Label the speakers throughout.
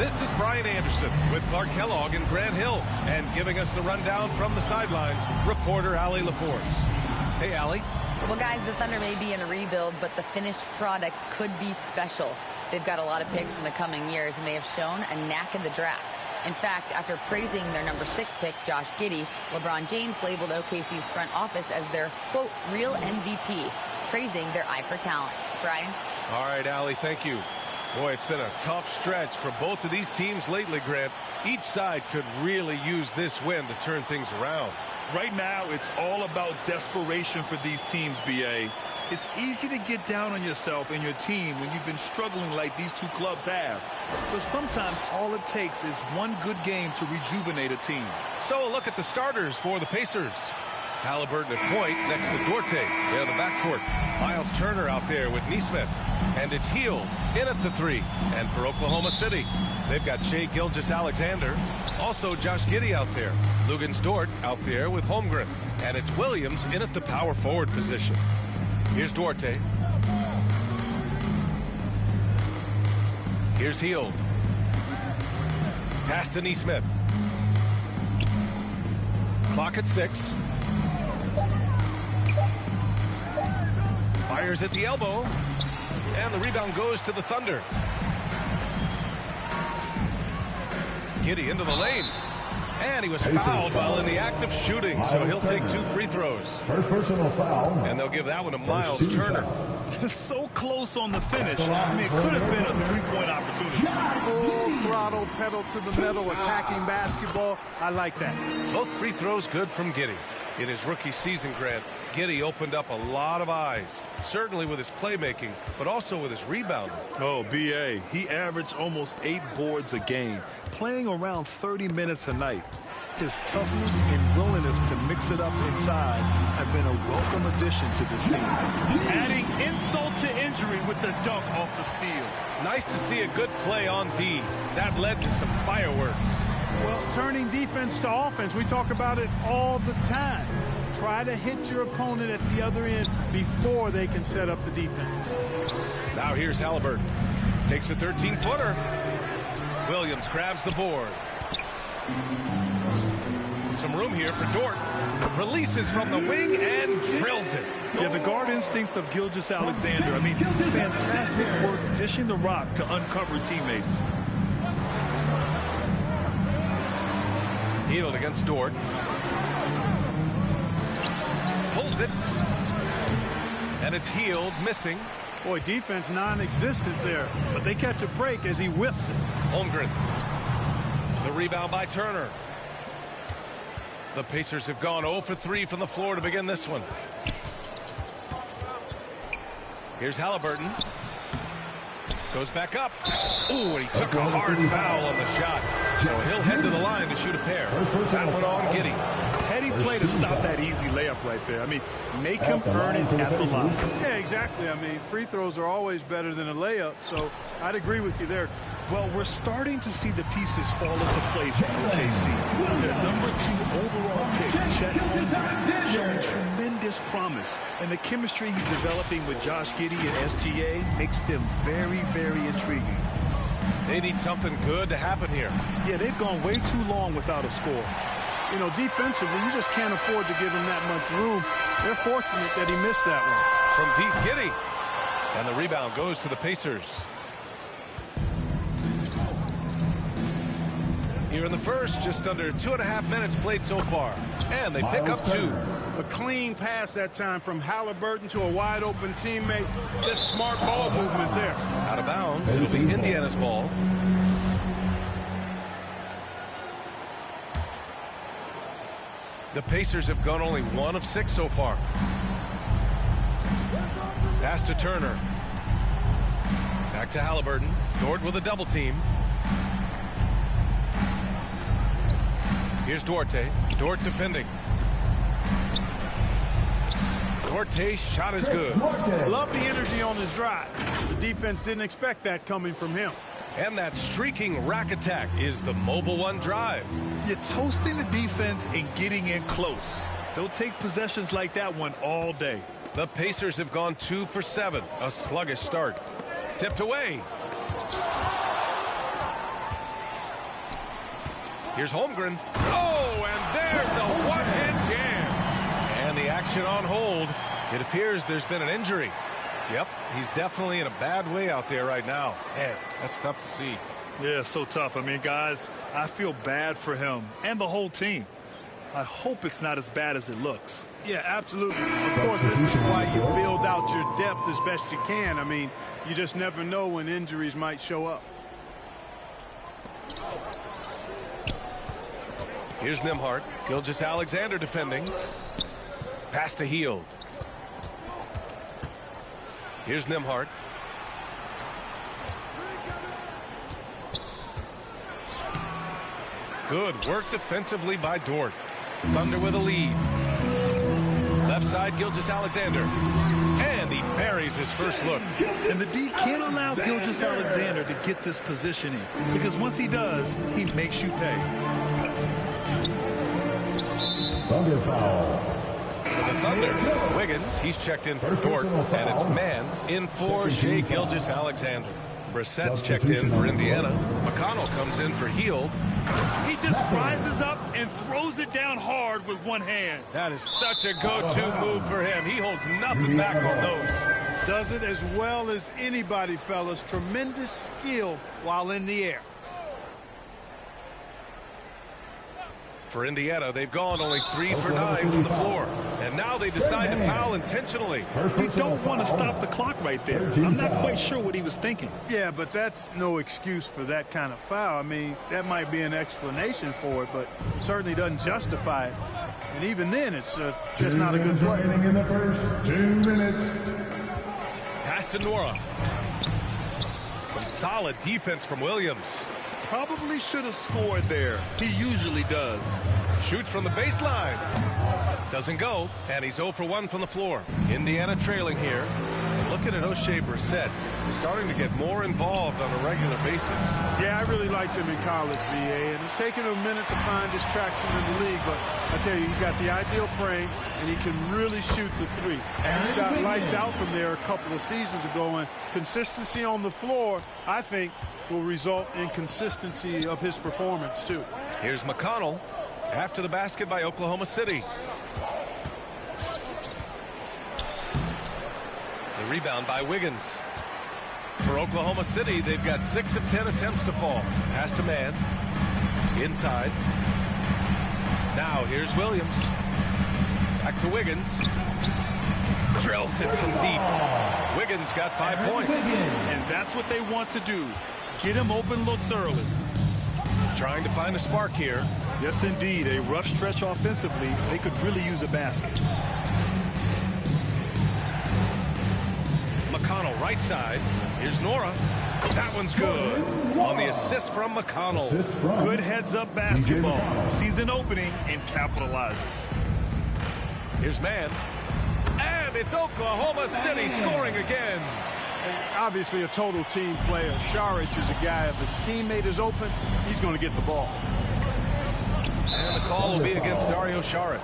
Speaker 1: This is Brian Anderson with Clark Kellogg and Grant Hill. And giving us the rundown from the sidelines, reporter Allie LaForce. Hey, Allie.
Speaker 2: Well, guys, the Thunder may be in a rebuild, but the finished product could be special. They've got a lot of picks in the coming years, and they have shown a knack in the draft. In fact, after praising their number 6 pick, Josh Giddey, LeBron James labeled OKC's front office as their, quote, real MVP, praising their eye for talent. Brian?
Speaker 1: All right, Allie, thank you. Boy, it's been a tough stretch for both of these teams lately, Grant. Each side could really use this win to turn things around.
Speaker 3: Right now, it's all about desperation for these teams, B.A. It's easy to get down on yourself and your team when you've been struggling like these two clubs have. But sometimes all it takes is one good game to rejuvenate a team.
Speaker 1: So a look at the starters for the Pacers. Halliburton at point next to Duarte. They're the backcourt. Miles Turner out there with Nesmith. And it's Hield in at the 3. And for Oklahoma City, they've got Shai Gilgeous-Alexander. Also Josh Giddey out there. Luguentz Dort out there with Holmgren. And it's Williams in at the power forward position. Here's Duarte. Here's Hield. Pass to Nesmith. Clock at 6. Fires at the elbow. And the rebound goes to the Thunder. Giddey into the lane. And he was fouled while in the act of shooting, so he'll take 2 free throws.
Speaker 4: First personal foul.
Speaker 1: And they'll give that one to Miles Turner.
Speaker 3: So close on the finish. I mean, it could have been a three-point opportunity.
Speaker 5: Full throttle, pedal to the metal, attacking basketball. I like that.
Speaker 1: Both free throws good from Giddey. In his rookie season, Grant, Giddey opened up a lot of eyes, certainly with his playmaking, but also with his rebounding.
Speaker 3: Oh, B.A., he averaged almost 8 boards a game, playing around 30 minutes a night. His toughness and willingness to mix it up inside have been a welcome addition to this team. Adding insult to injury with the dunk off the steal.
Speaker 1: Nice to see a good play on D. That led to some fireworks.
Speaker 5: Well, turning defense to offense, we talk about it all the time. Try to hit your opponent at the other end before they can set up the defense.
Speaker 1: Now here's Halliburton. Takes a 13-footer. Williams grabs the board. Some room here for Dort. Releases from the wing and drills it.
Speaker 3: Yeah, the guard instincts of Gilgeous-Alexander. I mean, fantastic work dishing the rock to uncover teammates.
Speaker 1: Hield against Dort. Pulls it. And it's Hield missing.
Speaker 5: Boy, defense non-existent there, but they catch a break as he whiffs it.
Speaker 1: Holmgren. The rebound by Turner. The Pacers have gone 0 for 3 from the floor to begin this one. Here's Halliburton. Goes back up. Ooh, and he took a hard foul on the shot. So he'll head to the line to shoot a pair. That one on Giddey.
Speaker 3: Heady play to stop that easy layup right there. I mean, make him earn it at the line.
Speaker 5: Yeah, exactly. I mean, free throws are always better than a layup, so I'd agree with you there.
Speaker 3: Well, we're starting to see the pieces fall into place at OKC. Their number 2 overall pick, Chet Holmgren, showing tremendous promise. And the chemistry he's developing with Josh Giddey and SGA makes them very, very intriguing.
Speaker 1: They need something good to happen here.
Speaker 3: Yeah, they've gone way too long without a score.
Speaker 5: You know, defensively, you just can't afford to give him that much room. They're fortunate that he missed that one.
Speaker 1: From deep, Giddey. And the rebound goes to the Pacers. Here in the first, just under 2.5 minutes played so far. And they pick up 2.
Speaker 5: A clean pass that time from Halliburton to a wide-open teammate. Just smart ball movement there.
Speaker 1: Out of bounds. It'll be Indiana's ball. The Pacers have gone only 1 of 6 so far. Pass to Turner. Back to Halliburton. Dort with a double team. Here's Duarte. Dort defending. Duarte's shot is good.
Speaker 5: Love the energy on his drive. The defense didn't expect that coming from him.
Speaker 1: And that streaking rack attack is the Mobile One drive.
Speaker 3: You're toasting the defense and getting in close. They'll take possessions like that one all day.
Speaker 1: The Pacers have gone 2 for 7. A sluggish start. Tipped away. Here's Holmgren. Oh, and there's a one-hand jam. And the action on hold. It appears there's been an injury. Yep, he's definitely in a bad way out there right now. Man, that's tough to see.
Speaker 3: Yeah, so tough. I mean, guys, I feel bad for him and the whole team. I hope it's not as bad as it looks.
Speaker 5: Yeah, absolutely. Of course, this is why you build out your depth as best you can. I mean, you just never know when injuries might show up.
Speaker 1: Here's Nembhard. Gilgeous-Alexander defending. Pass to Hield. Here's Nembhard. Good work defensively by Dort. Thunder with a lead. Left side, Gilgeous-Alexander. And he buries his first look.
Speaker 3: And the D can't allow Gilgeous-Alexander to get this positioning, because once he does, he makes you pay.
Speaker 4: Thunder foul.
Speaker 1: For the Thunder, Wiggins, he's checked in for Dort, and it's man in for Shai Gilgeous-Alexander. Brissett's checked in for Indiana. McConnell comes in for Hield.
Speaker 3: He just rises up and throws it down hard with one hand.
Speaker 1: That is such a go-to move for him. He holds nothing back on those.
Speaker 5: Does it as well as anybody, fellas. Tremendous skill while in the air.
Speaker 1: For Indiana, they've gone only 3 for 9 from the floor. And now they decide to foul intentionally.
Speaker 3: You don't want to stop the clock right there. I'm not quite sure what he was thinking.
Speaker 5: Yeah, but that's no excuse for that kind of foul. I mean, that might be an explanation for it, but certainly doesn't justify it. And even then, it's just not a good play.
Speaker 4: In the first 2 minutes.
Speaker 1: Pass to Nora. Some solid defense from Williams.
Speaker 3: Probably should have scored there. He usually does.
Speaker 1: Shoots from the baseline. Doesn't go, and he's 0 for 1 from the floor. Indiana trailing here. Looking at Oshae Brissett, starting to get more involved on a regular basis.
Speaker 5: Yeah, I really liked him in college, VA, and it's taken him a minute to find his traction in the league, but I tell you, he's got the ideal frame, and he can really shoot the three. He shot lights out from there a couple of seasons ago, and consistency on the floor, I think, will result in consistency of his performance, too.
Speaker 1: Here's McConnell after the basket by Oklahoma City. The rebound by Wiggins. For Oklahoma City, they've got 6 of 10 attempts to fall. Pass to man. Inside. Now here's Williams. Back to Wiggins. Drills it from deep. Wiggins got 5 points.
Speaker 3: And that's what they want to do. Get him open looks early.
Speaker 1: Trying to find a spark here.
Speaker 3: Yes, indeed. A rough stretch offensively. They could really use a basket.
Speaker 1: McConnell right side. Here's Nora. That one's good. On the assist from McConnell.
Speaker 3: Good heads-up basketball. Sees an opening and capitalizes.
Speaker 1: Here's man. And it's Oklahoma City scoring again.
Speaker 5: Obviously a total team player. Saric is a guy, if his teammate is open, he's going to get the ball.
Speaker 1: And the call will be against Dario Saric.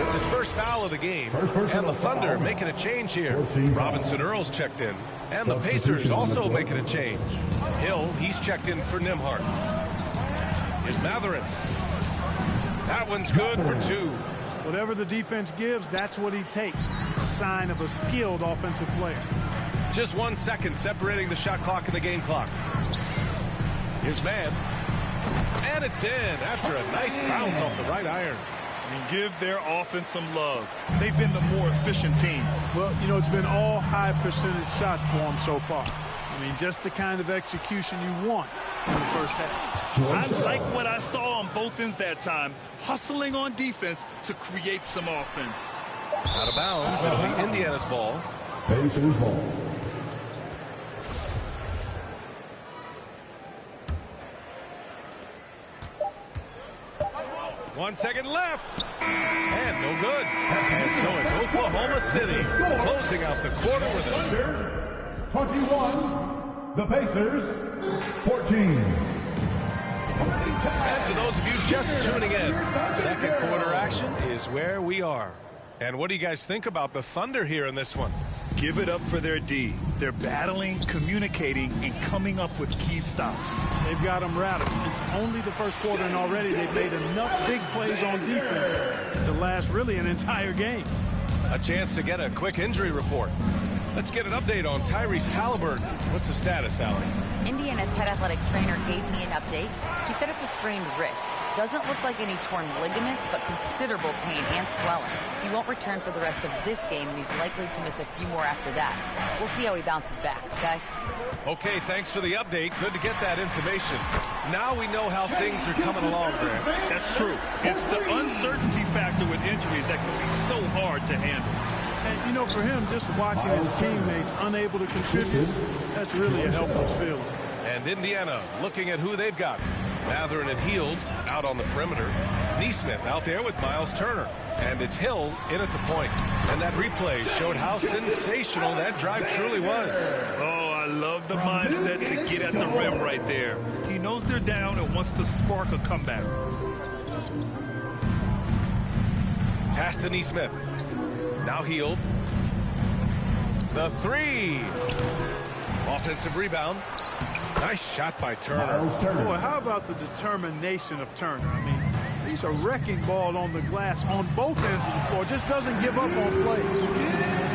Speaker 1: It's his first foul of the game. And the Thunder making a change here. Robinson Earls checked in. And the Pacers also making a change. Hill, he's checked in for Nembhard. Here's Mathurin. That one's good for 2.
Speaker 5: Whatever the defense gives, that's what he takes. A sign of a skilled offensive player.
Speaker 1: Just 1 second separating the shot clock and the game clock. Here's man. And it's in after a nice bounce off the right iron.
Speaker 3: And give their offense some love. They've been the more efficient team.
Speaker 5: Well, you know, it's been all high percentage shot for them so far. I mean, just the kind of execution you want in the first half.
Speaker 3: I like what I saw on both ends that time. Hustling on defense to create some offense.
Speaker 1: Out of bounds. It'll be Indiana's ball.
Speaker 4: Pacers ball.
Speaker 1: One second left. And no good. And so it's Oklahoma City closing out the quarter with a
Speaker 4: Thunder 21. The Pacers 14.
Speaker 1: And for those of you just tuning in, second quarter action is where we are. And what do you guys think about the Thunder here in this one?
Speaker 3: Give it up for their D. They're battling, communicating, and coming up with key stops.
Speaker 5: They've got them rattled. It's only the first quarter, and already they've made enough big plays on defense to last really an entire game.
Speaker 1: A chance to get a quick injury report. Let's get an update on Tyrese Halliburton. What's the status, Allie?
Speaker 2: Indiana's head athletic trainer gave me an update. He said it's a sprained wrist. Doesn't look like any torn ligaments, but considerable pain and swelling. He won't return for the rest of this game, and he's likely to miss a few more after that. We'll see how he bounces back, guys.
Speaker 1: Okay, thanks for the update. Good to get that information. Now we know how things are coming along, Grant.
Speaker 3: That's true. It's the uncertainty factor with injuries that can be so hard to handle.
Speaker 5: And, you know, for him, just watching his teammates unable to contribute, that's really a helpless feeling.
Speaker 1: And Indiana looking at who they've got. Matherin and Hield out on the perimeter. Neesmith out there with Miles Turner. And it's Hill in at the point. And that replay showed how sensational that drive truly was.
Speaker 3: Oh, I love the mindset to get at the rim right there. He knows they're down and wants to spark a comeback.
Speaker 1: Pass to Neesmith. Now Hield. The three. Offensive rebound. Nice shot by Turner.
Speaker 5: Boy, how about the determination of Turner? I mean, he's a wrecking ball on the glass on both ends of the floor. Just doesn't give up on plays.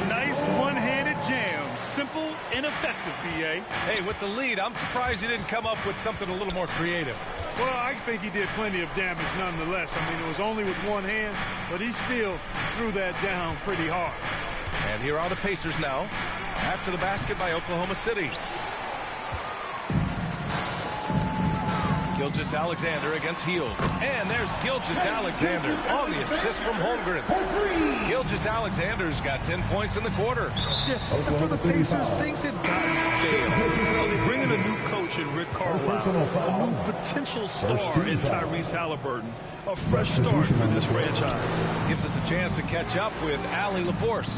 Speaker 3: Nice one-handed jam. Simple and effective, B.A.
Speaker 1: Hey, with the lead, I'm surprised he didn't come up with something a little more creative.
Speaker 5: Well, I think he did plenty of damage nonetheless. I mean, it was only with one hand, but he still threw that down pretty hard.
Speaker 1: And here are the Pacers now. After the basket by Oklahoma City. Gilgeous-Alexander against Hield. And there's Gilgeous-Alexander on the assist from Holmgren. Gilgeous-Alexander's got 10 points in the quarter.
Speaker 3: Yeah, and for the Pacers, things had gotten stale. So they bring in a new coach in Rick Carlisle, a new potential star in Tyrese Halliburton. A fresh start for this franchise.
Speaker 1: Gives us a chance to catch up with Allie LaForce.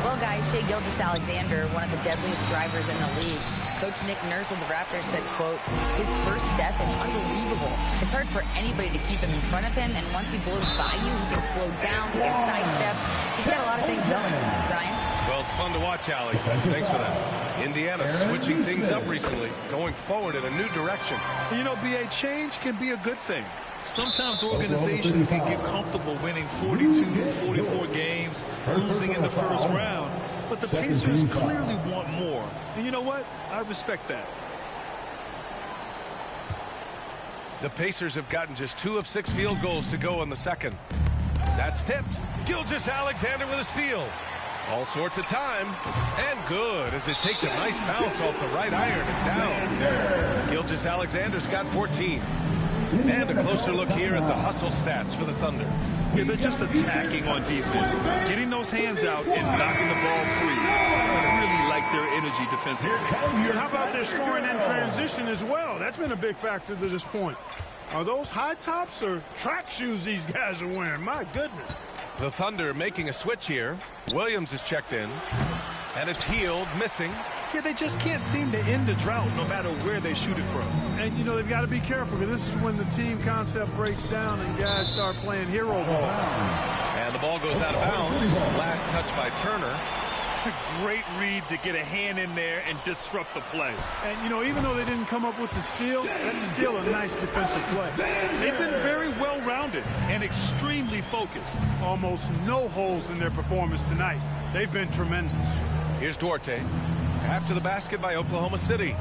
Speaker 2: Well, guys, Shai Gilgeous-Alexander, one of the deadliest drivers in the league. Coach Nick Nurse of the Raptors said, quote, his first step is unbelievable. It's hard for anybody to keep him in front of him, and once he blows by you, he can slow down, he can sidestep. He's got a lot of things going. Brian?
Speaker 1: Well, it's fun to watch, Allie. Thanks for that. Indiana switching things up recently, going forward in a new direction.
Speaker 3: You know, B.A., change can be a good thing. Sometimes organizations can get comfortable winning 42, 44 games, losing in the first round. But the Pacers clearly want more. And you know what? I respect that.
Speaker 1: The Pacers have gotten just 2 of 6 field goals to go in the second. That's tipped. Gilgeous-Alexander with a steal. All sorts of time. And good as it takes a nice bounce off the right iron and down. Gilgeous-Alexander's got 14. And a closer look here at the hustle stats for the Thunder.
Speaker 3: Yeah, they're just attacking on defense, getting those hands out and knocking the ball free. I really like their energy defensively.
Speaker 5: How about their scoring in transition as well? That's been a big factor to this point. Are those high tops or track shoes these guys are wearing? My goodness.
Speaker 1: The Thunder making a switch here. Williams is checked in. And it's Hield missing.
Speaker 3: Yeah, they just can't seem to end the drought no matter where they shoot it from.
Speaker 5: And, you know, they've got to be careful because this is when the team concept breaks down and guys start playing hero ball.
Speaker 1: And the ball goes out of bounds. Last touch by Turner.
Speaker 3: Great read to get a hand in there and disrupt the play.
Speaker 5: And, you know, even though they didn't come up with the steal, that's still a nice defensive play.
Speaker 3: They've been very well-rounded and extremely focused.
Speaker 5: Almost no holes in their performance tonight. They've been tremendous.
Speaker 1: Here's Duarte. After the basket by Oklahoma City.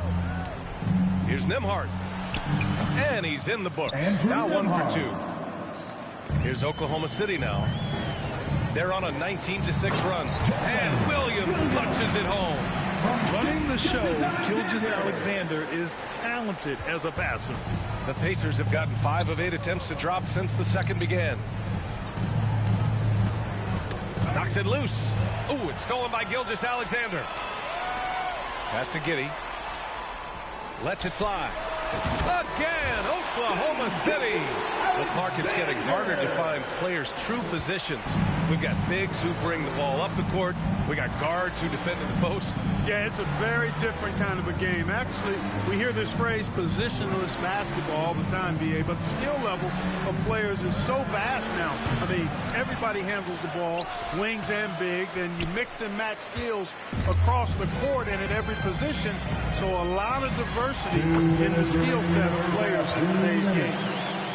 Speaker 1: Here's Nembhard. And he's in the books. Now 1 for 2. Here's Oklahoma City now. They're on a 19-6 run. And Williams punches it home.
Speaker 3: Running the show, Gilgeous-Alexander is talented as a passer.
Speaker 1: The Pacers have gotten 5 of 8 attempts to drop since the second began. Knocks it loose. Ooh, it's stolen by Gilgeous-Alexander. Pass to Giddey. Lets it fly. A again. Oklahoma City. Well, Clark, it's getting harder to find players' true positions. We've got bigs who bring the ball up the court. We got guards who defend in the post.
Speaker 5: Yeah, it's a very different kind of a game. Actually, we hear this phrase positionless basketball all the time, BA, but the skill level of players is so vast now. I mean, everybody handles the ball, wings and bigs, and you mix and match skills across the court and at every position. So a lot of diversity in the skill set of players in today's game.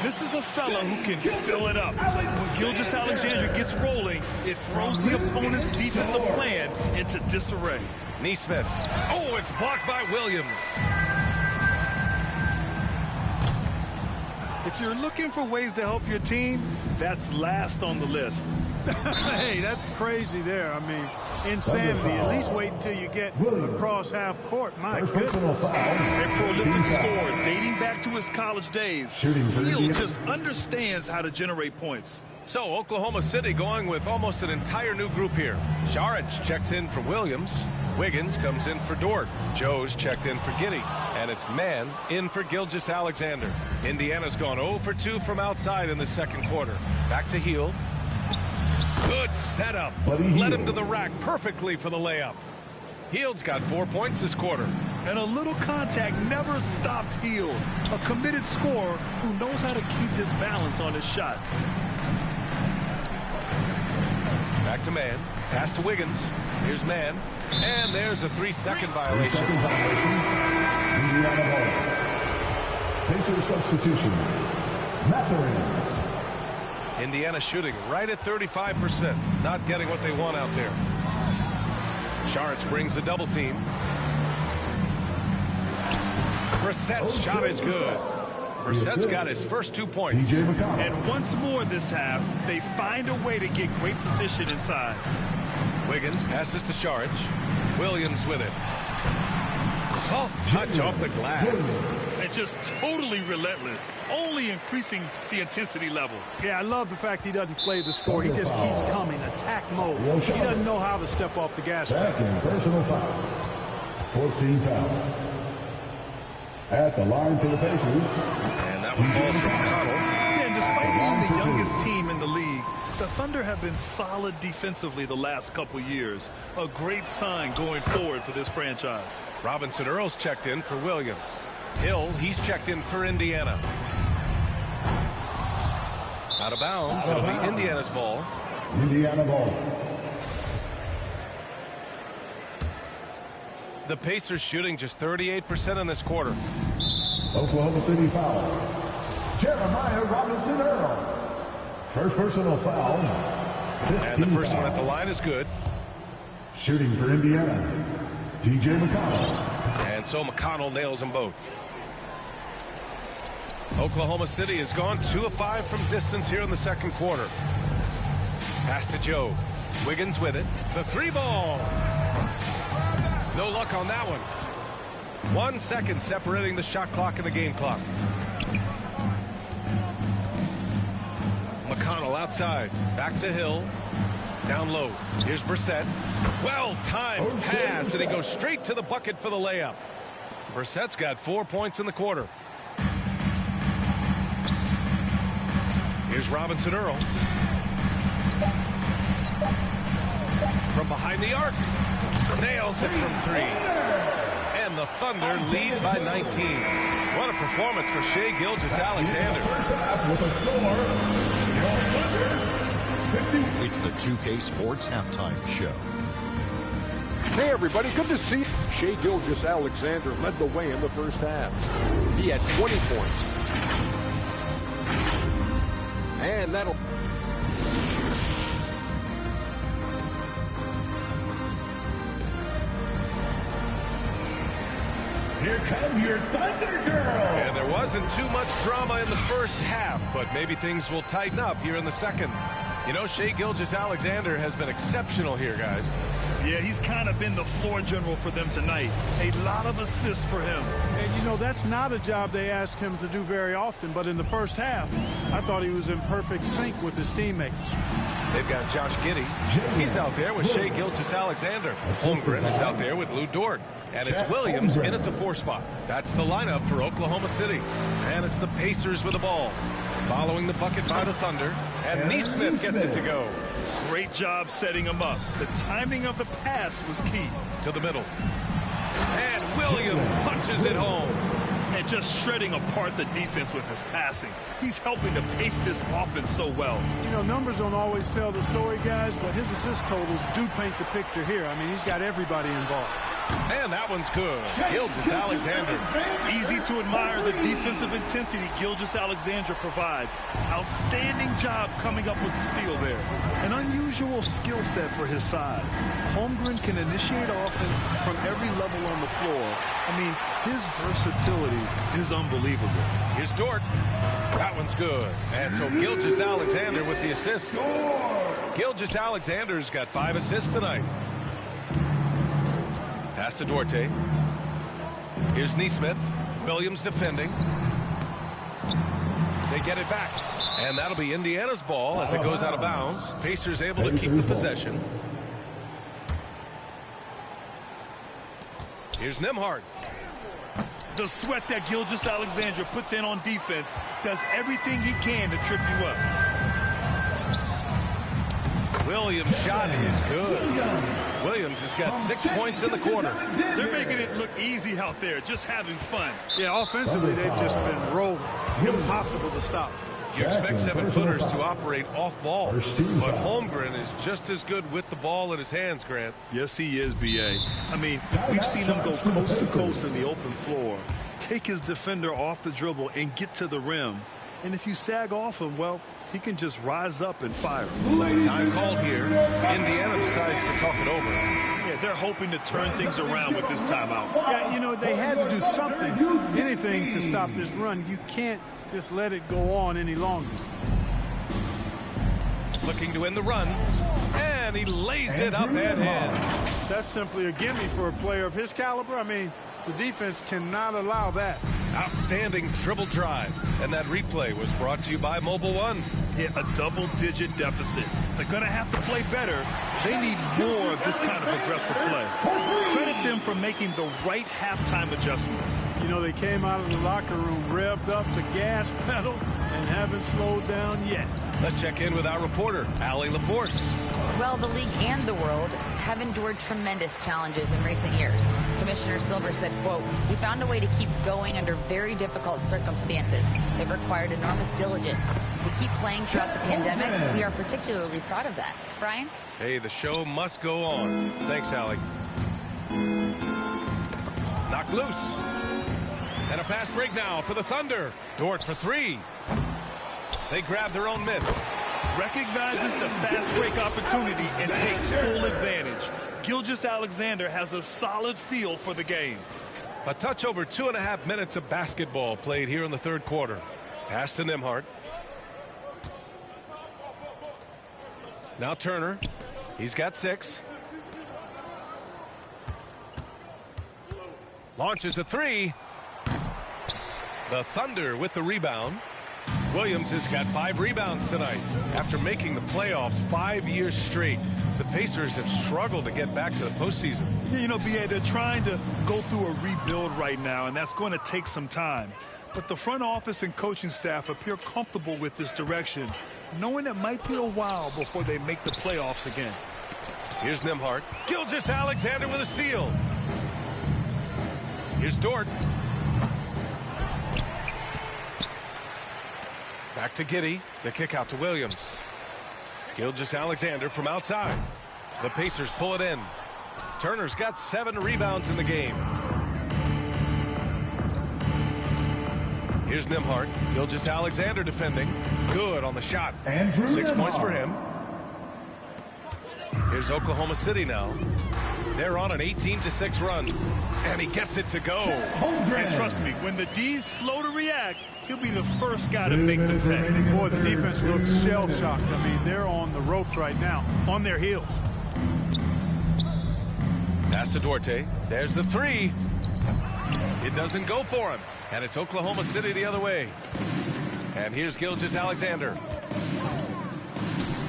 Speaker 3: This is a fella who can fill it up. When Gilgeous-Alexander gets rolling, it throws the opponent's defensive plan into disarray.
Speaker 1: Nesmith. Oh, it's blocked by Williams.
Speaker 3: If you're looking for ways to help your team, that's last on the list.
Speaker 5: Hey, that's crazy there. I mean, insanity. At least wait until you get across half court. My goodness.
Speaker 3: A prolific scorer dating back to his college days. Hill just understands how to generate points.
Speaker 1: So Oklahoma City going with almost an entire new group here. Saric checks in for Williams. Wiggins comes in for Dort. Joe's checked in for Giddey. And it's Mann in for Gilgeous-Alexander. Indiana's gone 0 for 2 from outside in the second quarter. Back to Hill. Good setup. Led him to the rack perfectly for the layup. Hield's got 4 points this quarter.
Speaker 3: And a little contact never stopped Hield. A committed scorer who knows how to keep his balance on his shot.
Speaker 1: Back to Mann. Pass to Wiggins. Here's Mann. And there's a 3-second violation.
Speaker 4: 3-second violation. Indiana ball. Pacer substitution. Mathurin.
Speaker 1: Indiana shooting right at 35%. Not getting what they want out there. Saric brings the double team. Brissett's shot is good. Brissett's got his first 2 points.
Speaker 3: And once more this half, they find a way to get great position inside.
Speaker 1: Wiggins passes to Saric. Williams with it. Soft touch off the glass.
Speaker 3: And just totally relentless, only increasing the intensity level.
Speaker 5: Yeah, I love the fact he doesn't play the score. He just keeps coming, attack mode. He doesn't know how to step off the gas.
Speaker 4: Second personal foul. 14th foul. At the line for the Pacers.
Speaker 1: And that one falls from Connell.
Speaker 3: And despite being the youngest team in the league, the Thunder have been solid defensively the last couple years. A great sign going forward for this franchise.
Speaker 1: Robinson Earl's checked in for Williams. Hill, he's checked in for Indiana. Out of bounds. It'll be Indiana's ball.
Speaker 4: Indiana ball.
Speaker 1: The Pacers shooting just 38% in this quarter.
Speaker 4: Oklahoma City foul. Jeremiah Robinson Earl. First personal foul.
Speaker 1: And the first one at the line is good.
Speaker 4: Shooting for Indiana. TJ McConnell.
Speaker 1: And so McConnell nails them both. Oklahoma City has gone 2 of 5 from distance here in the second quarter. Pass to Joe. Wiggins with it. The 3-ball. No luck on that one. 1 second separating the shot clock and the game clock. McConnell outside. Back to Hill. Down low. Here's Brissett. Well-timed pass, and he goes straight to the bucket for the layup. Brissett's got 4 points in the quarter. Here's Robinson Earl. From behind the arc. Nails it from 3. And the Thunder lead by 19. What a performance for Shai Gilgeous-Alexander.
Speaker 6: It's the 2K Sports Halftime Show.
Speaker 7: Hey everybody, good to see you. Shai Gilgeous-Alexander led the way in the first half. He had 20 points. And that'll...
Speaker 4: Here come your Thunder Girls.
Speaker 1: And there wasn't too much drama in the first half, but maybe things will tighten up here in the second. You know, Shai Gilgeous-Alexander has been exceptional here, guys.
Speaker 3: Yeah, he's kind of been the floor general for them tonight. A lot of assists for him.
Speaker 5: And, you know, that's not a job they ask him to do very often, but in the first half, I thought he was in perfect sync with his teammates.
Speaker 1: They've got Josh Giddey. He's out there with Shai Gilgeous-Alexander. Holmgren is out there with Lou Dort. And it's Williams in at the 4 spot. That's the lineup for Oklahoma City. And it's the Pacers with the ball. Following the bucket by the Thunder. And Nesmith gets it to go.
Speaker 3: Great job setting him up. The timing of the pass was key.
Speaker 1: To the middle. And Williams punches it home.
Speaker 3: And just shredding apart the defense with his passing. He's helping to pace this offense so well.
Speaker 5: You know, numbers don't always tell the story, guys, but his assist totals do paint the picture here. I mean, he's got everybody involved.
Speaker 1: And that one's good. Gilgeous-Alexander.
Speaker 3: Easy to admire the defensive intensity Gilgeous-Alexander provides. Outstanding job coming up with the steal there. An unusual skill set for his size. Holmgren can initiate offense from every level on the floor. I mean, his versatility is unbelievable.
Speaker 1: Here's Dort. That one's good. And so Gilgeous-Alexander with the assist. Gilgeous-Alexander's got 5 assists tonight. Pass to Duarte. Here's Nesmith. Williams defending. They get it back. And that'll be Indiana's ball as it goes out of bounds. Pacers able to keep the possession. Here's Nembhard.
Speaker 3: The sweat that Gilgeous-Alexander puts in on defense does everything he can to trip you up.
Speaker 1: Williams' shot is good. Williams has got 6 points in the quarter.
Speaker 3: They're making it look easy out there, just having fun.
Speaker 5: Yeah, offensively, they've just been rolling. Impossible to stop.
Speaker 1: You expect 7-footers to operate off ball, but Holmgren is just as good with the ball in his hands, Grant.
Speaker 3: Yes, he is, B.A. I mean, we've seen him go coast to coast in the open floor, take his defender off the dribble and get to the rim. And if you sag off him, well, he can just rise up and fire.
Speaker 1: Time called here. Indiana decides to talk it over.
Speaker 3: Yeah, they're hoping to turn things around with this timeout.
Speaker 5: Yeah, you know, they had to do something, anything to stop this run. You can't just let it go on any longer.
Speaker 1: Looking to end the run. And he lays it up and in.
Speaker 5: That's simply a gimme for a player of his caliber. I mean, the defense cannot allow that.
Speaker 1: Outstanding dribble drive. And that replay was brought to you by Mobile One.
Speaker 3: Yeah, a double-digit deficit. They're going to have to play better. They need more of this kind of aggressive play. Credit them for making the right halftime adjustments.
Speaker 5: You know, they came out of the locker room, revved up the gas pedal, and haven't slowed down yet.
Speaker 1: Let's check in with our reporter, Allie LaForce.
Speaker 2: Well, the league and the world have endured tremendous challenges in recent years. Commissioner Silver said, quote, "We found a way to keep going under very difficult circumstances. It required enormous diligence. To keep playing throughout the pandemic, we are particularly proud of that." Brian?
Speaker 1: Hey, the show must go on. Thanks, Allie. Knocked loose. And a fast break now for the Thunder. Dort for 3. They grab their own miss.
Speaker 3: Recognizes the fast break opportunity and takes full advantage. Gilgeous-Alexander has a solid feel for the game.
Speaker 1: A touch over 2.5 minutes of basketball played here in the third quarter. Pass to Nembhard. Now Turner. He's got 6. Launches a 3. The Thunder with the rebound. Williams has got 5 rebounds tonight. After making the playoffs 5 years straight, the Pacers have struggled to get back to the postseason.
Speaker 3: Yeah, you know, B.A., they're trying to go through a rebuild right now, and that's going to take some time. But the front office and coaching staff appear comfortable with this direction, knowing it might be a while before they make the playoffs again.
Speaker 1: Here's Nembhard. Gilgeous-Alexander with a steal. Here's Dort. Back to Giddey. The kick out to Williams. Gilgeous-Alexander from outside. The Pacers pull it in. Turner's got 7 rebounds in the game. Here's Nembhard. Gilgeous-Alexander defending. Good on the shot. 6 points for him. Here's Oklahoma City now. They're on an 18-6 run. And he gets it to go.
Speaker 3: And trust me, when the D's slow to react, he'll be the first guy to make the pay.
Speaker 5: Boy, the defense looks shell-shocked. I mean, they're on the ropes right now, on their heels.
Speaker 1: Pass to Duarte. There's the three. It doesn't go for him. And it's Oklahoma City the other way. And here's Gilgeous-Alexander.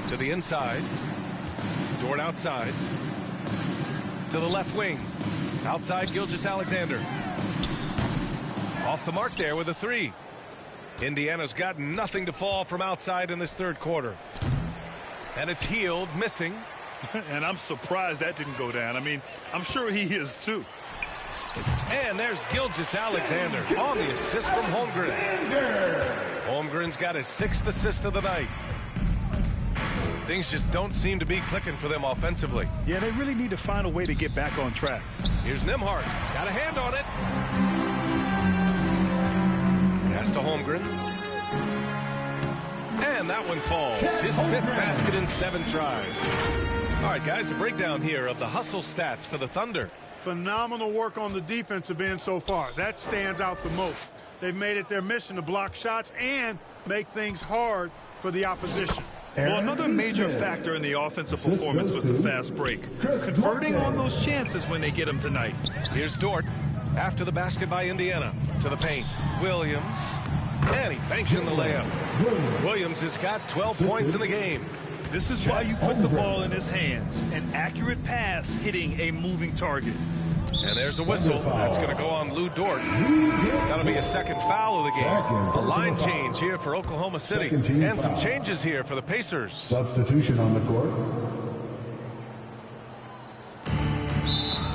Speaker 1: To the inside. Dort outside. To the left wing. Outside Gilgeous-Alexander. Off the mark there with a three. Indiana's got nothing to fall from outside in this third quarter. And it's Hield missing.
Speaker 3: And I'm surprised that didn't go down. I mean, I'm sure he is too.
Speaker 1: And there's Gilgeous-Alexander on the assist from Holmgren. Holmgren's got his 6th assist of the night. Things just don't seem to be clicking for them offensively.
Speaker 3: Yeah, they really need to find a way to get back on track.
Speaker 1: Here's Nembhard. Got a hand on it. Pass to Holmgren. And that one falls. His 5th basket in 7 tries. All right, guys, a breakdown here of the hustle stats for the Thunder.
Speaker 5: Phenomenal work on the defensive end so far. That stands out the most. They've made it their mission to block shots and make things hard for the opposition.
Speaker 3: Well, another major factor in the offensive performance was the fast break. Converting on those chances when they get them tonight.
Speaker 1: Here's Dort after the basket by Indiana. To the paint. Williams. And he banks in the layup. Williams has got 12 points in the game.
Speaker 3: This is why you put the ball in his hands. An accurate pass hitting a moving target.
Speaker 1: And there's a whistle. That's going to go on Lou Dort. That'll be a 2nd foul of the game. A line change here for Oklahoma City. And some changes here for the Pacers.
Speaker 4: Substitution on the court.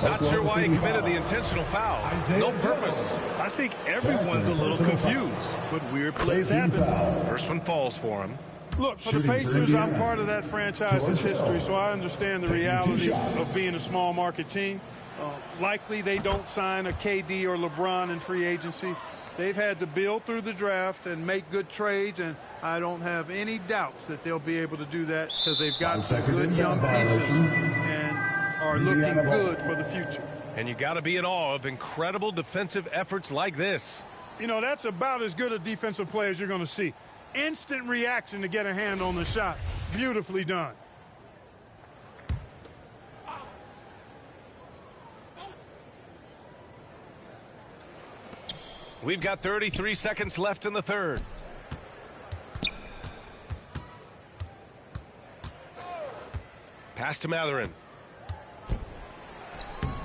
Speaker 1: Not sure why he committed the intentional foul. No purpose.
Speaker 3: I think everyone's a little confused, but weird plays happen.
Speaker 1: First one falls for him.
Speaker 5: Look, for the Pacers, I'm part of that franchise's history, so I understand the reality of being a small market team. Likely they don't sign a KD or LeBron in free agency. They've had to build through the draft and make good trades, and I don't have any doubts that they'll be able to do that because they've got some good young pieces and are looking good for the future.
Speaker 1: And you got to be in awe of incredible defensive efforts like this.
Speaker 5: You know, that's about as good a defensive play as you're going to see. Instant reaction to get a hand on the shot. Beautifully done.
Speaker 1: We've got 33 seconds left in the third. Pass to Mathurin.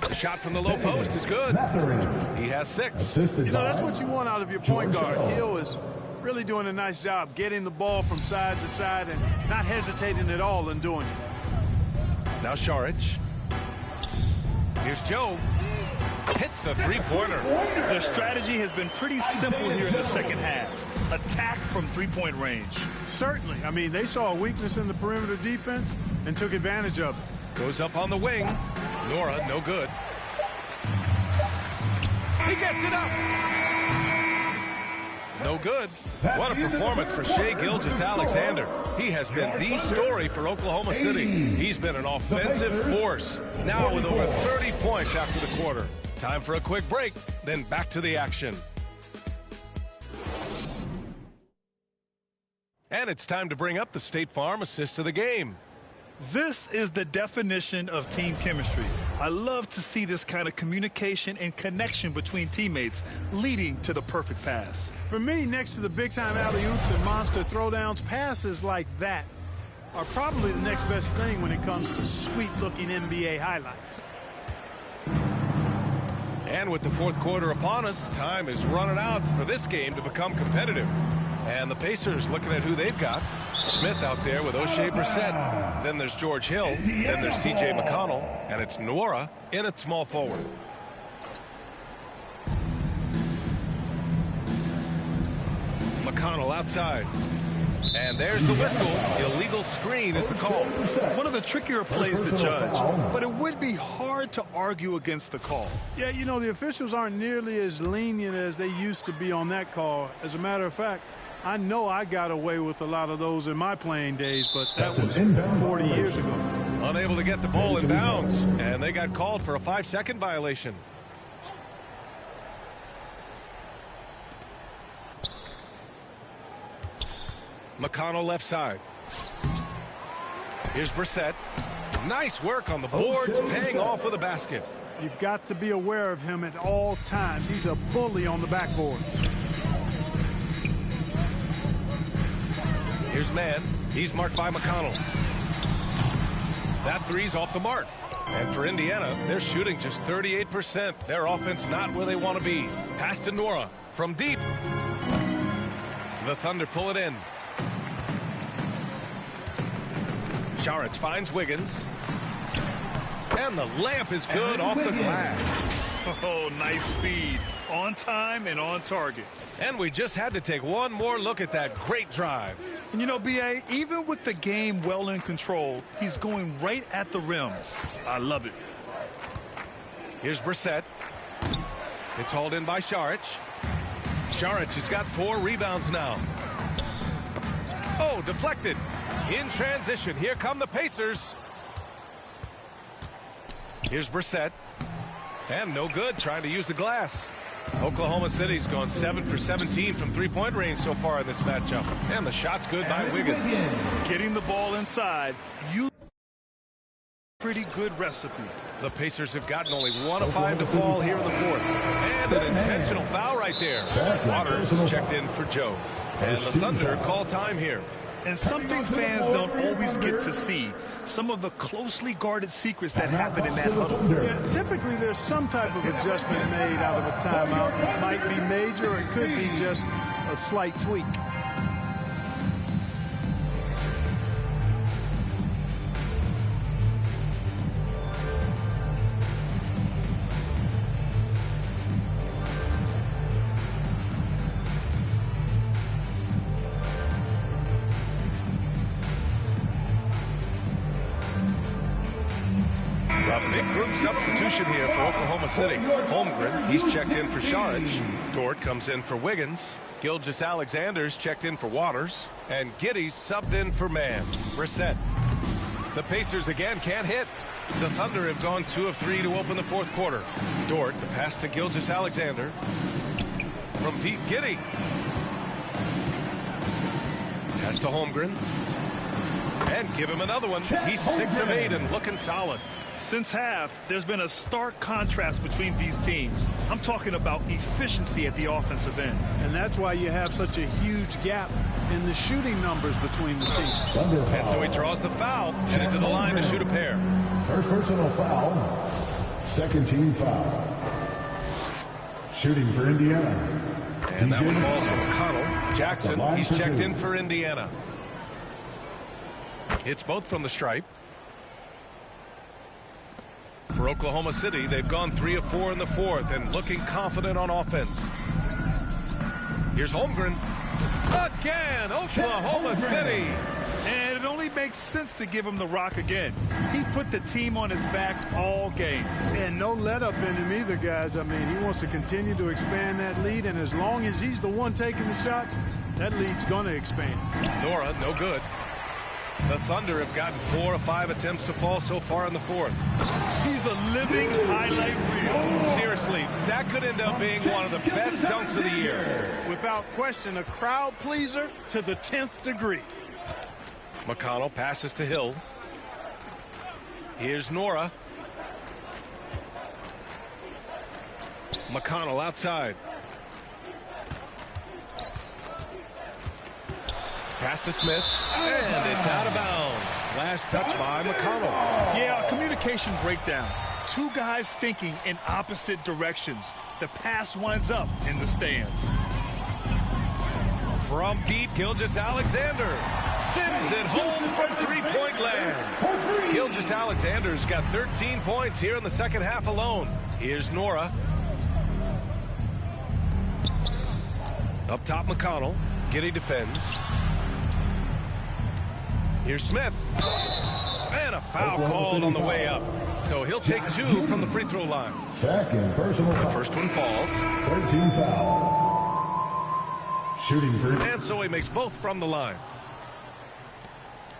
Speaker 1: The shot from the low post is good. He has 6.
Speaker 5: You know, that's what you want out of your point guard. Hill is really doing a nice job getting the ball from side to side and not hesitating at all in doing it.
Speaker 1: Now Šarić. Here's Joe. Hits a three-pointer.
Speaker 3: Their strategy has been pretty simple here in the second half. Attack from three-point range.
Speaker 5: Certainly. I mean, they saw a weakness in the perimeter defense and took advantage of it.
Speaker 1: Goes up on the wing. Nora, no good. He gets it up. No good. What a performance for Shai Gilgeous-Alexander. He has been the story for Oklahoma City. He's been an offensive force. Now with over 30 points after the quarter. Time for a quick break, then back to the action. And it's time to bring up the State Farm assist of the game.
Speaker 3: This is the definition of team chemistry. I love to see this kind of communication and connection between teammates leading to the perfect pass.
Speaker 5: For me, next to the big-time alley-oops and monster throwdowns, passes like that are probably the next best thing when it comes to sweet-looking NBA highlights.
Speaker 1: And with the fourth quarter upon us, time is running out for this game to become competitive. And the Pacers looking at who they've got. Smith out there with O'Shea Brissett. Then there's George Hill. Then there's T.J. McConnell. And it's Nwora in at small forward. McConnell outside. And there's the whistle. Illegal screen is the call.
Speaker 3: One of the trickier plays to judge, but it would be hard to argue against the call.
Speaker 5: Yeah, you know, the officials aren't nearly as lenient as they used to be on that call. As a matter of fact, I know I got away with a lot of those in my playing days, but that was 40 years ago.
Speaker 1: Unable to get the ball in bounds, and they got called for a 5-second violation. McConnell left side. Here's Brissett. Nice work on the boards, paying off with a basket.
Speaker 5: You've got to be aware of him at all times. He's a bully on the backboard.
Speaker 1: Here's Mann. He's marked by McConnell. That three's off the mark. And for Indiana, they're shooting just 38%. Their offense not where they want to be. Pass to Nora from deep. The Thunder pull it in. Saric finds Wiggins. And the layup is good off the glass.
Speaker 3: Oh, nice feed. On time and on target.
Speaker 1: And we just had to take one more look at that great drive.
Speaker 3: And you know, B.A., even with the game well in control, he's going right at the rim. I love it.
Speaker 1: Here's Brissett. It's hauled in by Saric. Saric has got 4 rebounds now. Oh, deflected. In transition, here come the Pacers. Here's Brissett. And no good, trying to use the glass. Oklahoma City's gone 7 for 17 from three-point range so far in this matchup. And the shot's good by Wiggins.
Speaker 3: Getting the ball inside, pretty good recipe.
Speaker 1: The Pacers have gotten only 1 of 5 to fall here in the fourth. And an intentional foul right there. Waters is checked in for Joe. And the Thunder call time here.
Speaker 3: And something fans don't always get to see, some of the closely guarded secrets that happen in that huddle.
Speaker 5: Yeah, typically there's some type of adjustment made out of a timeout. It might be major or it could be just a slight tweak.
Speaker 1: Substitution here for Oklahoma City. Holmgren, he's checked in for Saric. Dort comes in for Wiggins. Gilgeous-Alexander's checked in for Waters. And Giddey's subbed in for Mann. Brissett. The Pacers again can't hit. The Thunder have gone 2 of 3 to open the fourth quarter. Dort, the pass to Gilgeous-Alexander. From Pete Giddey. Pass to Holmgren. And give him another one. He's 6 of 8 and looking solid.
Speaker 3: Since half, there's been a stark contrast between these teams. I'm talking about efficiency at the offensive end.
Speaker 5: And that's why you have such a huge gap in the shooting numbers between the teams.
Speaker 1: And so he draws the foul, headed to the line to shoot a pair.
Speaker 4: First personal foul. Second team foul. Shooting for Indiana.
Speaker 1: And that one falls for McConnell. Jackson, he's checked in for Indiana. It's both from the stripe. For Oklahoma City, they've gone 3 of 4 in the fourth and looking confident on offense. Here's Holmgren. Again, Oklahoma City.
Speaker 3: And it only makes sense to give him the rock again. He put the team on his back all game.
Speaker 5: And no let up in him either, guys. I mean, he wants to continue to expand that lead, and as long as he's the one taking the shots, that lead's going to expand.
Speaker 1: Nora, no good. The Thunder have gotten 4 of 5 attempts to fall so far in the fourth.
Speaker 3: He's a living highlight reel.
Speaker 1: Seriously, that could end up being one of the best dunks of the year.
Speaker 5: Without question, a crowd pleaser to the 10th degree.
Speaker 1: McConnell passes to Hill. Here's Nora. McConnell outside. Pass to Smith, and it's out of bounds. Last touch by McConnell.
Speaker 3: Yeah, a communication breakdown. 2 guys thinking in opposite directions. The pass winds up in the stands.
Speaker 1: From deep, Gilgeous-Alexander sends it home from three-point land. Gilgeous-Alexander's got 13 points here in the second half alone. Here's Nora. Up top, McConnell. Giddey defends. Here's Smith. And a foul called on the way up. So he'll take 2 from the free throw line.
Speaker 4: Second personal foul.
Speaker 1: The first one falls.
Speaker 4: 13 foul. Shooting for...
Speaker 1: And so he makes both from the line.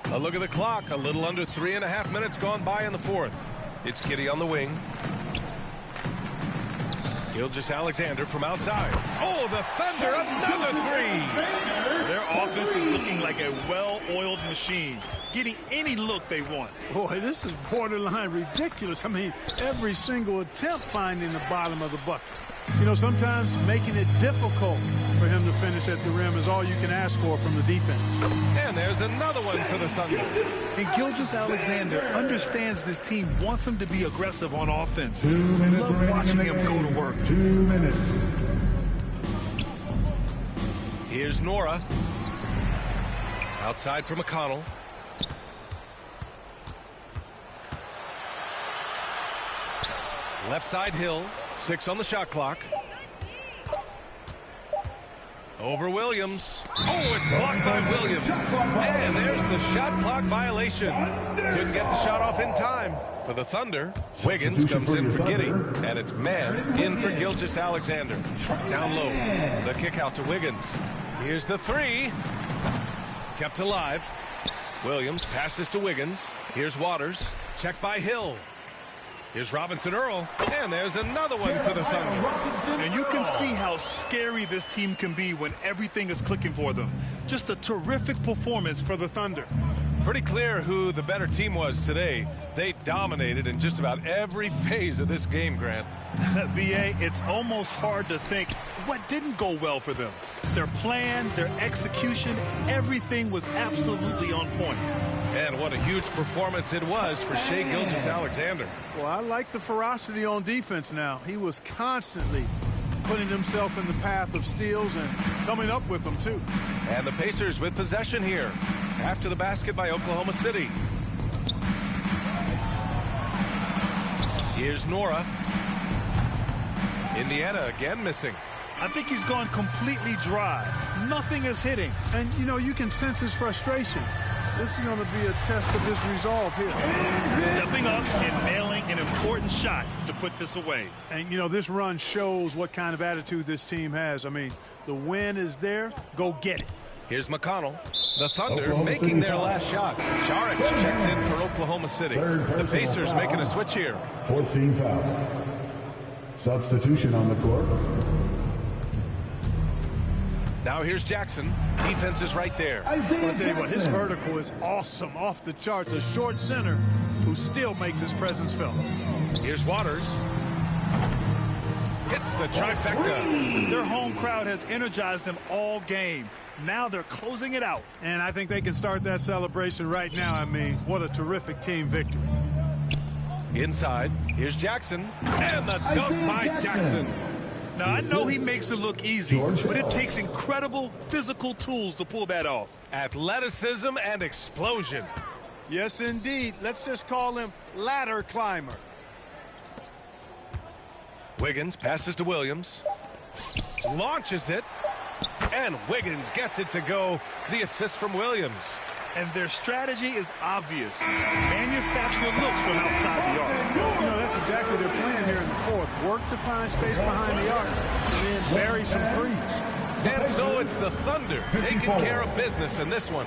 Speaker 1: A look at the clock. A little under 3.5 minutes gone by in the fourth. It's Giddey on the wing. Gilgeous-Alexander from outside. Oh, the Thunder, another 3.
Speaker 3: Their offense is looking like a well-oiled machine, getting any look they want.
Speaker 5: Boy, this is borderline ridiculous. I mean, every single attempt finding the bottom of the bucket. You know, sometimes making it difficult for him to finish at the rim is all you can ask for from the defense.
Speaker 1: And there's another one for the Thunder.
Speaker 3: And Gilgeous-Alexander understands this team wants him to be aggressive on offense.
Speaker 4: 2 minutes.
Speaker 3: Love watching him go to work.
Speaker 4: 2 minutes.
Speaker 1: Here's Nora. Outside for McConnell. Left side Hill. 6 on the shot clock. Over Williams. Oh, it's blocked by Williams. And there's the shot clock violation. Couldn't get the shot off in time for the Thunder. Wiggins comes in for Giddey, and it's man in for Gilgeous-Alexander. Down low. The kick out to Wiggins. Here's the three. Kept alive. Williams passes to Wiggins. Here's Waters. Checked by Hill. Here's Robinson Earl, and there's another one for the Thunder.
Speaker 3: And you can see how scary this team can be when everything is clicking for them. Just a terrific performance for the Thunder.
Speaker 1: Pretty clear who the better team was today. They dominated in just about every phase of this game, Grant.
Speaker 3: B.A., it's almost hard to think what didn't go well for them. Their plan, their execution, everything was absolutely on point.
Speaker 1: And what a huge performance it was for Shai Gilgeous-Alexander.
Speaker 5: Well, I like the ferocity on defense now. He was constantly putting himself in the path of steals and coming up with them, too.
Speaker 1: And the Pacers with possession here after the basket by Oklahoma City. Here's Nora. Indiana again missing.
Speaker 3: I think he's gone completely dry. Nothing is hitting.
Speaker 5: And, you know, you can sense his frustration. This is going to be a test of his resolve here.
Speaker 3: Stepping up and nailing an important shot to put this away.
Speaker 5: And, you know, this run shows what kind of attitude this team has. I mean, the win is there. Go get it.
Speaker 1: Here's McConnell. The Thunder making their last shot. Saric checks in for Oklahoma City. The Pacers making a switch here.
Speaker 4: 4th team foul. Substitution on the court.
Speaker 1: Now here's Jackson. Defense is right there.
Speaker 5: I'll tell you what, his vertical is awesome, off the charts. A short center who still makes his presence felt.
Speaker 1: Here's Waters. Hits the trifecta.
Speaker 3: Their home crowd has energized them all game. Now they're closing it out.
Speaker 5: And I think they can start that celebration right now. I mean, what a terrific team victory.
Speaker 1: Inside, here's Jackson. And the dunk by Jackson.
Speaker 3: Now, I know he makes it look easy, but it takes incredible physical tools to pull that off.
Speaker 1: Athleticism and explosion.
Speaker 5: Yes, indeed. Let's just call him ladder climber.
Speaker 1: Wiggins passes to Williams. Launches it. And Wiggins gets it to go. The assist from Williams.
Speaker 3: And their strategy is obvious. Manufacture looks from outside the arc.
Speaker 5: You know, that's exactly their plan here in the fourth. Work to find space behind the arc and then bury some threes.
Speaker 1: And so it's the Thunder taking care of business in this one.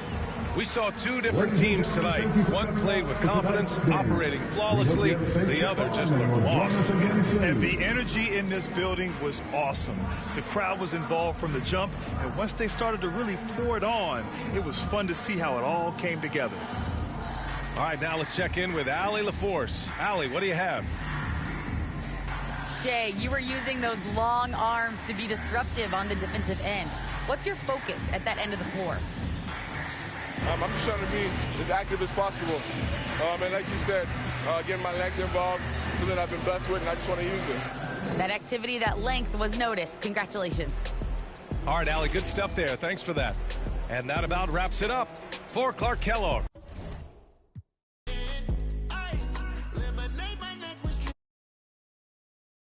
Speaker 1: We saw two different teams tonight. One played with confidence, operating flawlessly. The other just looked lost.
Speaker 3: And the energy in this building was awesome. The crowd was involved from the jump, and once they started to really pour it on, it was fun to see how it all came together.
Speaker 1: All right, now let's check in with Allie LaForce. Allie, what do you have?
Speaker 2: Shai, you were using those long arms to be disruptive on the defensive end. What's your focus at that end of the floor?
Speaker 8: I'm just trying to be as active as possible. And like you said, getting my length involved, something I've been blessed with, and I just want to use it.
Speaker 2: That activity, that length was noticed. Congratulations.
Speaker 1: All right, Allie, good stuff there. Thanks for that. And that about wraps it up for Clark Kellogg.